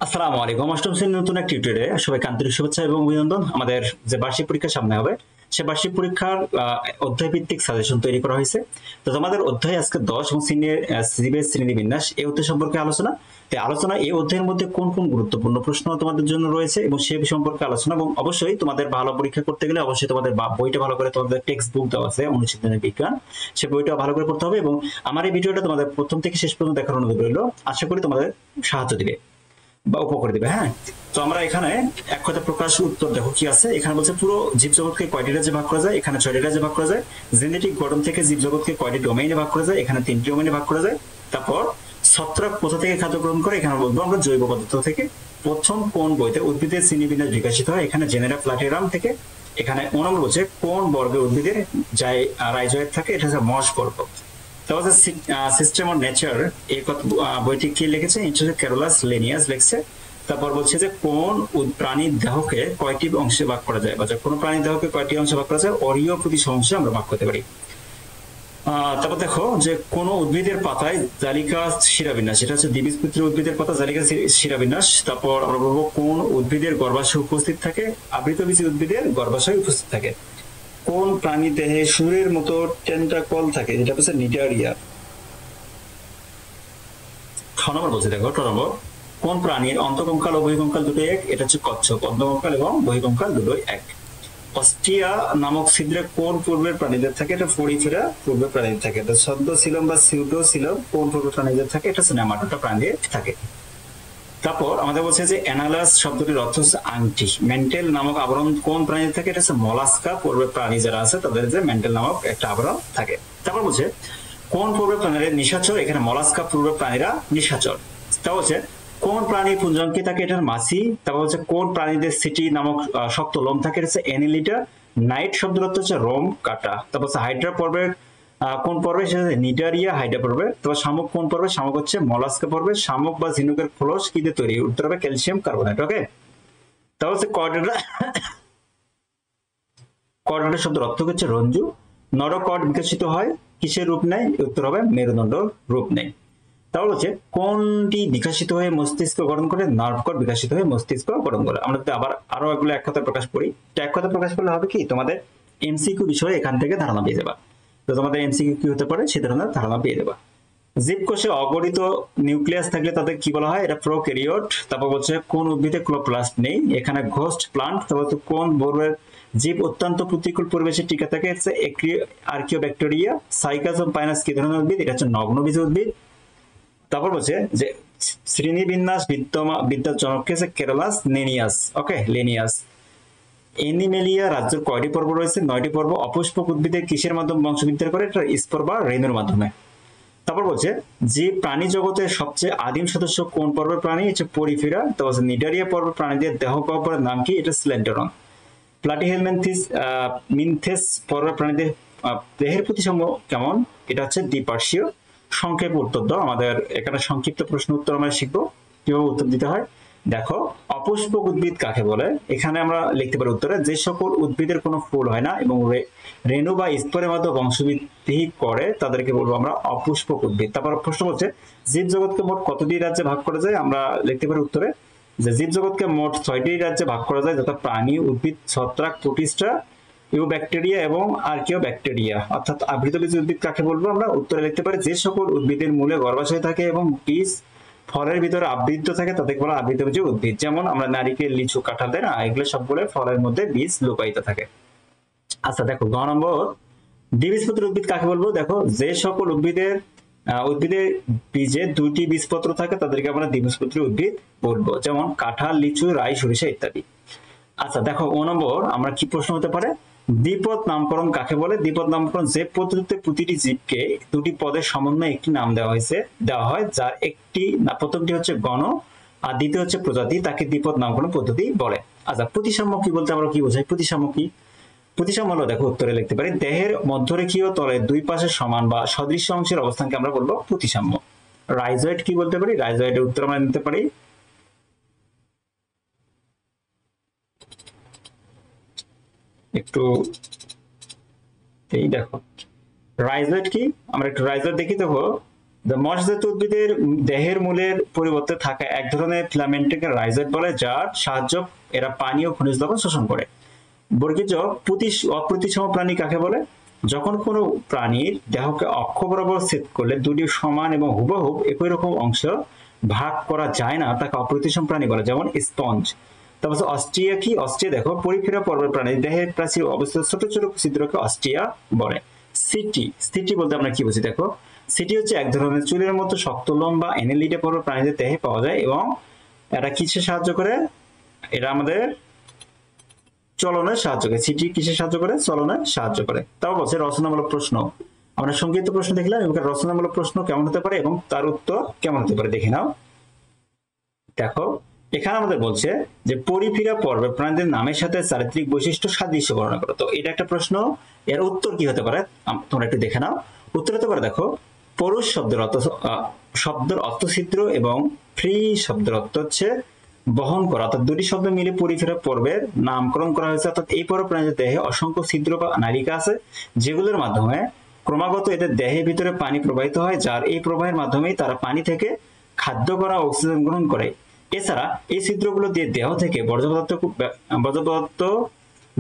আসসালামু আলাইকুম। অষ্টম শ্রেণীর নতুন এক টিউটোরিয়ালে সবাইকে আন্তরিক শুভেচ্ছা এবং অভিনন্দন। আমাদের যে বার্ষিক পরীক্ষা সামনে হবে, সে বার্ষিক পরীক্ষার অধ্যায় ভিত্তিক সাজেশন তৈরি করা হয়েছে। তো তোমাদের অধ্যায় আজকে 10 এবং সিভিল শ্রেণীবিন্যাস এই অধ্যায় সম্পর্কে আলোচনা। এই অধ্যায়ের মধ্যে কোন কোন গুরুত্বপূর্ণ প্রশ্ন তোমাদের জন্য রয়েছে এবং সে সম্পর্কে আলোচনা। এবং অবশ্যই তোমাদের ভালো পরীক্ষা করতে গেলে অবশ্যই তোমাদের বইটা ভালো করে, তোমাদের টেক্সট বুক দেওয়া আছে অনুশীলনের বিজ্ঞান, সে বইটা ভালো করে পড়তে হবে। এবং আমার এই ভিডিওটা তোমাদের প্রথম থেকে শেষ পর্যন্ত দেখার অনুরোধ রইল। আশা করি তোমাদের সাহায্য দিবে বা উপকার দিবে। হ্যাঁ, তো আমরা এখানে এক কথা প্রকাশ উত্তর দেখো কি আছে। এখানে বলছে পুরো জীবজগৎকে কয়টি রাজ্যে ভাগ করা যায়, এখানে 6টি রাজ্যে ভাগ করা যায়। জেনেটিক গঠন থেকে জীবজগৎকে কয়টি ডোমেইনে ভাগ করা যায়, এখানে 3টি ডোমেইনে ভাগ করা যায়। তারপর ছত্রাক কোথা থেকে খাদ্য গ্রহণ করে, এখানে বলবো আমরা জৈব পদার্থ থেকে। প্রথম কোন বইতে উদ্ভিদের শ্রেণীবিন্যাস বিকশিত হয়, এখানে জেনেরা প্লাটিরাম থেকে। এখানে 9 নম্বর বলছে কোন বর্গের উদ্ভিদের রাইজোয়েড থাকে, এটা হচ্ছে মশ বর্গ। তারপর সিস্টেম অফ নেচার এই বইটি কি লিখেছে, ক্যারোলাস লেনিয়াস লিখছে। তারপর বলছে যে কোন প্রাণীর দেহকে কয়টি অংশে ভাগ করা যায়, বা কোন প্রাণীর দেহকে কয়টি অংশে ভাগ করা যায়, অরীয় প্রতি অংশে আমরা ভাগ করতে পারি। তারপর দেখো যে কোন উদ্ভিদের পাতায় জালিকা শিরাবিন্যাস, এটা হচ্ছে দ্বিবীজপত্রী উদ্ভিদের পাতা জালিকা শিরাবিন্যাস। তারপর আমরা বলবো কোন উদ্ভিদের গর্ভাশয় উপস্থিত থাকে, আবৃতবীজী উদ্ভিদের গর্ভাশয় উপস্থিত থাকে। কোন প্রাণী দেহে সুরের মতো টেন্টাকল থাকে, যেটা হচ্ছে নিডারিয়া। ছ নম্বর বলছে দেখো, ছ নম্বর কোন প্রাণীর অন্তকঙ্কাল ও বহিকঙ্কাল দুটোই এক, এটা হচ্ছে কচ্ছপ। অন্তকঙ্কাল এবং বহিকঙ্কাল দুটোই এক। অস্ট্রিয়া নামক ছিদ্রে কোন পূর্বের প্রাণীদের থাকে, এটা ফড়িফেরা পূর্বের প্রাণীদের থাকে। এটা ছদ্মশিলম বা সিউডোসিলম কোন পূর্বের প্রাণীদের থাকে, এটা হচ্ছে নেমাটোডা প্রাণীদের থাকে। তারপর আমাদের বলছে যে অ্যানালাস শব্দটির অর্থ হচ্ছে আংটি। মেন্টেল নামক আবরণ কোন প্রাণীদের থাকে, এটা হচ্ছে মলাস্কা পূর্বের প্রাণী যারা আছে তাদের যে মেন্টেল নামক একটা আবরণ থাকে। তারপর বলছে কোন পূর্বের প্রাণীরা নিশাচর, এখানে মলাস্কা পূর্বের প্রাণীরা নিশাচর। তা বলছে কোন প্রাণী পুঞ্জঙ্কি থাকে, এটার মাছি। তারপর হচ্ছে কোন প্রাণীদের সিটি নামক শক্ত লোম থাকে, এটা হচ্ছে অ্যানিলিটা। নাইট শব্দের অর্থ হচ্ছে রোম কাটা। তারপর হচ্ছে হাইড্রা পর্বের কোন পর্বে, সেটা নিডারিয়া হাইড্রা পর্বে। তারপর শামুক কোন পর্বে, শামুক হচ্ছে মলাস্কা পর্বে। শামুক বা ঝিনুকের খোলস কি দিয়ে তৈরি, উত্তর হবে ক্যালসিয়াম কার্বনেট। ওকে, তারপর হচ্ছে কর্ডেটা শব্দের অর্থ হচ্ছে রঞ্জু। নরকট বিকশিত হয় কিসের রূপ নেয়, উত্তর হবে মেরুদণ্ড রূপ নেয়। তাহলে হচ্ছে কোনটি বিকশিত হয়ে মস্তিষ্ক গঠন করে, নার্ভ কর্ড বিকশিত হয়ে মস্তিষ্ক গঠন করে। আমরা যদি আবার আরো এগুলো এক কথা প্রকাশ করি, এক কথা প্রকাশ করলে হবে কি, তোমাদের এমসিকিউ বিষয়ে এখান থেকে ধারণা পেয়ে যাবা। তো তোমাদের এমসিকিউ কি হতে পারে সে ধরনের ধারণা পেয়ে যাবা। জীবকোষে অগঠিত নিউক্লিয়াস থাকলে তাদের কি বলা হয়, এটা প্রোক্যারিওট। তারপর বলছে কোন উদ্ভিদে ক্লোরোপ্লাস্ট নেই, এখানে ঘোস্ট প্লান্ট। তারপর কোন বর্গের জীব অত্যন্ত প্রতিকূল পরিবেশে টিকে থাকে, হচ্ছে আর্কিওব্যাকটেরিয়া। সাইকাজম পাইনাস কি ধরনের উদ্ভিদ, এটা হচ্ছে নগ্নবীজী উদ্ভিদ। তারপর বলছে যে শ্রেণীবিন্যাস বিদ্যার জনক কে, কেরালাস লেনিয়াস। ওকে, লেনিয়াস। এনিমেলিয়া রাজ্যের কয়টি পর্ব রয়েছে, 9টি পর্ব। অপুষ্পক উদ্ভিদের কিসের মাধ্যমে বংশবৃদ্ধি করে, এটা স্পোর বা রেণুর মাধ্যমে। তারপর বলছে যে প্রাণী জগতের সবচেয়ে আদিম সদস্য কোন পর্বের প্রাণী, হচ্ছে পরিফেরা। তারপর নিডারিয়া পর্বের প্রাণীদের দেহ গহ্বরের নাম কি, এটা স্লেন্টারন। প্লাটিহেলমিনথেস মিনথেস পর্বের প্রাণীদের দেহের প্রতিসম কেমন, এটা হচ্ছে দ্বিপার্শ্বীয়। সংক্ষেপ উত্তর দাও। আমাদের এখানে সংক্ষিপ্ত প্রশ্ন উত্তর আমরা শিখবো কিভাবে উত্তর দিতে হয়। দেখো, অপুষ্পক উদ্ভিদ কাকে বলে, এখানে আমরা লিখতে পারি উত্তরে যে সকল উদ্ভিদের কোনো ফুল হয় না এবং রেণু বা স্পোরের মাধ্যমে বংশবৃদ্ধি করে তাদেরকে বলবো আমরা অপুষ্পক উদ্ভিদ। তারপর প্রশ্ন বলছে জীব জগৎকে মোট কতটি রাজ্যে ভাগ করা যায়, আমরা লিখতে পারি উত্তরে যে জীব জগৎকে মোট 6টি রাজ্যে ভাগ করা যায়, যথা প্রাণী, উদ্ভিদ, ছত্রাক, প্রোটিস্টা, ইউব্যাকটেরিয়া এবং আর্কিওব্যাকটেরিয়া। অর্থাৎ আবৃতবীজী উদ্ভিদ কাকে বলবো, আমরা উত্তরে লিখতে পারি যে সকল উদ্ভিদের মূলে গর্ভাশয় থাকে এবং বীজ ফলের ভিতরে আবৃত থাকে তাদেরকে বলা আবৃতবীজী উদ্ভিদ। যেমন আমরা নারিকেল, লিচু, কাঁঠাল দেয় না, এগুলো সবগুলো ফলের মধ্যে বীজ লুকায়িত থাকে। আচ্ছা দেখো, গ নম্বর দ্বিবীজপত্রী উদ্ভিদ কাকে বলবো। দেখো, যে সকল উদ্ভিদের বীজে 2টি বীজপত্র থাকে তাদেরকে আমরা দ্বিবীজপত্রী উদ্ভিদ বলবো, যেমন কাঁঠাল, লিচু, রাই, সরিষা ইত্যাদি। আচ্ছা দেখো, ও নম্বর আমরা কি প্রশ্ন হতে পারে, দ্বিপদ নামকরণ কাকে বলে। দ্বিপদ নামকরণ যে পদ্ধতিতে প্রতিটি জীবকে 2টি পদের সমন্বয়ে একটি নাম দেওয়া হয়, যার একটি প্রথমটি হচ্ছে গণ আর দ্বিতীয় হচ্ছে প্রজাতি, তাকে দ্বিপদ নামকরণ পদ্ধতি বলে। আচ্ছা, প্রতিসাম্য কি বলতে আমরা কি বোঝাই, প্রতিসাম্য কি, প্রতিসাম্য হলো দেখো উত্তরে লিখতে পারি দেহের মধ্যরেখীয় তলের দুই পাশে সমান বা সদৃশ্য অংশের অবস্থানকে আমরা বলবো প্রতিসাম্য। রাইজয়েড কি বলতে পারি, রাইজয়েডের উত্তর আমরা নিতে পারি একটু এই দেখো রাইজয়েড কি, আমরা একটু রাইজয়েড দেখি। দেখো মশজাত উদ্ভিদের দেহের মূলের পরিবর্তে থাকা এক ধরনের ফিলামেন্টকে রাইজোইড বলে, যার সাহায্য এরা পানি ও খনিজ লবণ শোষণ করে। বর্গীজ অপ্রতিসম প্রাণী কাকে বলে? যখন কোনো প্রাণীর দেহকে অক্ষ বরাবর ছেদ করলে দুটি সমান এবং হুবহু একই রকম অংশ ভাগ করা যায় না, তাকে অপ্রতিসম প্রাণী বলে, যেমন স্পঞ্জ। তারপর অস্ট্রিয়া কি? অস্ট্রিয়া দেখো পরিফেরা পর্বের প্রাণী দেহের প্রাচীর অবস্থিত ছোট ছোট ছিদ্রকে অস্ট্রিয়া বলে। সিটি বলতে আমরা কি বুঝি দেখো, সিটি হচ্ছে এক ধরনের চুলের মতো শক্ত লোম বা অ্যানেলিডা পর্বের প্রাণীদের দেহে পাওয়া যায় এবং এরা কিসে সাহায্য করে? এরা আমাদের চলনে সাহায্য করে। সিটি কিসে সাহায্য করে? চলনে সাহায্য করে। তাও বলছে রচনামূলক প্রশ্ন, আমরা সংক্ষিপ্ত প্রশ্ন দেখলাম, এবং রচনামূলক প্রশ্ন কেমন হতে পারে এবং তার উত্তর কেমন হতে পারে দেখে নাও। দেখো এখানে আমাদের বলছে যে পরিফেরা পর্বের প্রাণীদের নামের সাথে চারিত্রিক বৈশিষ্ট্য সাদৃশ্য বর্ণনা করো। তো এটা একটা প্রশ্ন, এর উত্তর কি হতে পারে তোমরা একটু দেখে নাও। উত্তর হতে পারে দেখো পরুষ শব্দের অর্থ ছিদ্র এবং ফ্রি শব্দের অর্থ হচ্ছে বহন করা, অর্থাৎ দুটি শব্দ মিলে পরিফেরা পর্বের নামকরণ করা হয়েছে। অর্থাৎ এই পর্ব প্রাণীদের দেহে অসংখ্য ছিদ্র বা নালিকা আছে, যেগুলোর মাধ্যমে ক্রমাগত এদের দেহের ভিতরে পানি প্রবাহিত হয়, যার এই প্রবাহের মাধ্যমেই তারা পানি থেকে খাদ্য করা অক্সিজেন গ্রহণ করে। এছাড়া এই ছিদ্রগুলো দিয়ে দেহ থেকে বর্জ্য পদার্থ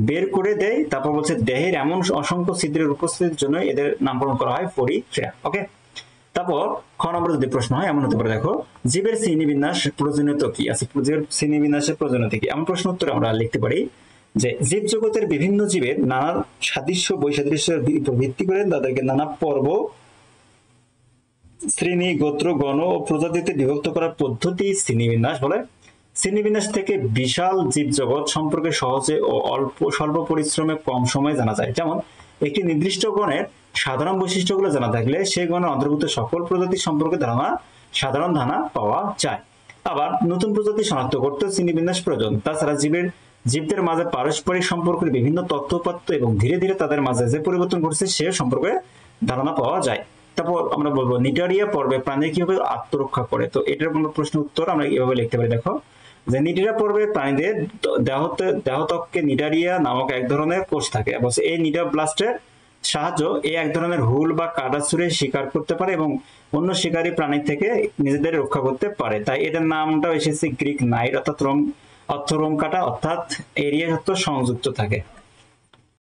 বের করে দেয়। তারপর বলছে দেহের এমন অসংখ্য ছিদ্রের উপস্থিতির জন্য এদের নামকরণ করা হয় পরিফেরা। ওকে, তারপর খ নম্বর যদি প্রশ্ন হয় এমন হতে পারে দেখো জীবের শ্রেণীবিন্যাস প্রয়োজনীয়তা কি আছে? জীবের শ্রেণীবিন্যাসের প্রয়োজনীয়তা কি? এমন প্রশ্ন উত্তরে আমরা লিখতে পারি যে জীব জগতের বিভিন্ন জীবের নানা সাদৃশ্য বৈসাদৃশ্যের উপর ভিত্তি করে তাদেরকে নানা পর্ব, শ্রেণী, গোত্র, গণ ও প্রজাতিতে বিভক্ত করার পদ্ধতি শ্রেণীবিন্যাস বলে। শ্রেণীবিন্যাস থেকে বিশাল জীবজগৎ সম্পর্কে সহজে ও স্বল্প পরিশ্রমে কম সময়ে জানা যায়। যেমন একটি নির্দিষ্ট গণের সাধারণ বৈশিষ্ট্যগুলো জানা থাকলে সেই গণের অন্তর্ভুক্ত সকল প্রজাতি সম্পর্কে সাধারণ ধারণা পাওয়া যায়। আবার নতুন প্রজাতি শনাক্ত করতে শ্রেণীবিন্যাস প্রয়োজন। তাছাড়া জীবদের মাঝে পারস্পরিক সম্পর্কের বিভিন্ন তথ্য উপাত্ত এবং ধীরে ধীরে তাদের মাঝে যে পরিবর্তন ঘটছে সে সম্পর্কে ধারণা পাওয়া যায়। তারপর আমরা বলবো নিটারিয়া পর্বে প্রাণী কিভাবে আত্মরক্ষা করে। তো এটার প্রশ্ন উত্তর আমরা এভাবে লিখতে পারি দেখো যে নিটারিয়া পর্বের প্রাণীদের দেহত্বকে নিটারিয়া নামক এক ধরনের কোষ থাকে এবং এই নিডাব্লাস্টের সাহায্য এই এক ধরনের হুল বা কাটা ছুঁড়ে শিকার করতে পারে এবং অন্য শিকারী প্রাণী থেকে নিজেদের রক্ষা করতে পারে। তাই এটার নামটা এসেছে গ্রিক নাইট, অর্থাৎ অর্থ রোম কাটা, অর্থাৎ এরিয়া সংযুক্ত থাকে।